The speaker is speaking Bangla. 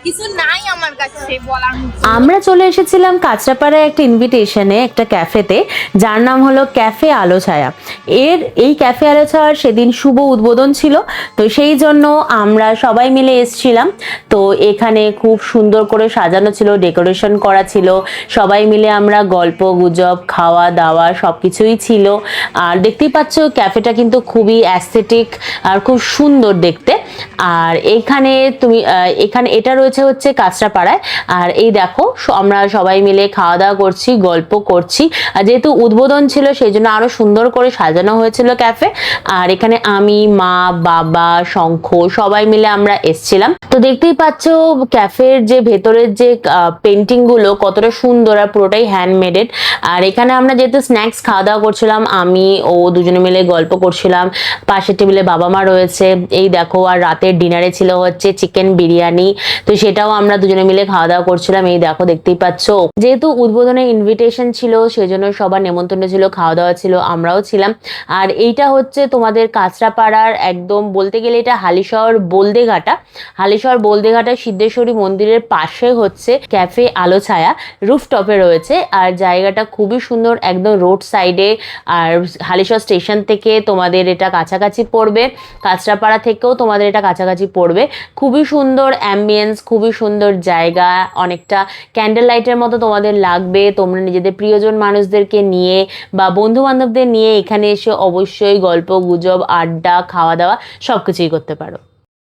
কিছু নাই আমার কাছে বলার মতো। আমরা চলে এসেছিলাম কাঁচরাপাড়ায় একটা ইনভিটেশনে, একটা ক্যাফেতে, যার নাম হলো ক্যাফে আলো ছায়া। এই ক্যাফে আলো ছায়ার সেদিন শুভ উদ্বোধন ছিল, তো সেই জন্য আমরা সবাই মিলে এসেছিলাম। তো এখানে খুব সুন্দর করে সাজানো ছিল, ডেকোরেশন করা ছিল, সবাই মিলে আমরা গল্প গুজব খাওয়া দাওয়া সব কিছুই ছিল। আর দেখতেই পাচ্ছ ক্যাফেটা কিন্তু খুবই অ্যাস্থেটিক আর খুব সুন্দর দেখতে। আর এখানে এখানে এটা রয়েছে হচ্ছে কাঁচরাপাড়ায়। আর এই দেখো আমরা সবাই মিলে খাওয়া দাওয়া করছি, গল্প করছি। আর যেহেতু উদ্বোধন ছিল সেই জন্য আরো সুন্দর করে সাজানো হয়েছিল ক্যাফে। আর এখানে আমি, মা, বাবা, শঙ্খ সবাই মিলে আমরা এসছিলাম। তো দেখতেই পাচ্ছ ক্যাফের যে ভেতরের যে পেন্টিং গুলো কতটা সুন্দর আর পুরোটাই হ্যান্ডমেডেড। আর এখানে আমরা যেহেতু স্ন্যাক্স খাওয়া দাওয়া করছিলাম, আমি ও দুজনে মিলে গল্প করছিলাম। পাশের টেবিলে বাবা মা রয়েছে। এই দেখো, আর রাতের ডিনারে ছিল হচ্ছে চিকেন বিরিয়ানি, তো সেটাও আমরা দুজনে মিলে খাওয়া দাওয়া করছিলাম। এই দেখো দেখতেই পাচ্ছ, যেহেতু উদ্বোধনের ইনভিটেশন ছিল সেই জন্য সবার নেমন্তন্ন ছিল, খাওয়া দাওয়া ছিল, আমরাও ছিলাম। আর এইটা হচ্ছে তোমাদের কাঁচরাপাড়ার একদম বলতে গেলে এটা হালিশহর বলদেঘাটা সিদ্ধেশ্বরী মন্দিরের পাশে হচ্ছে ক্যাফে আলো ছায়া, রুফটপে রয়েছে। আর জায়গাটা খুবই সুন্দর, একদম রোড সাইডে। আর হালিশহর স্টেশন থেকে তোমাদের এটা কাছাকাছি পড়বে, কাঁচরাপাড়া থেকেও তোমাদের এটা কাছাকাছি পড়বে। খুবই সুন্দর অ্যাম্বিয়েন্স, খুবই সুন্দর জায়গা, অনেকটা ক্যান্ডেল লাইটের মতো তোমাদের লাগবে। তোমরা নিজেদের প্রিয়জন মানুষদেরকে নিয়ে বা বন্ধু বান্ধবদের নিয়ে এখানে এসে অবশ্যই গল্প গুজব, আড্ডা, খাওয়া দাওয়া সবকিছুই করতে পারো।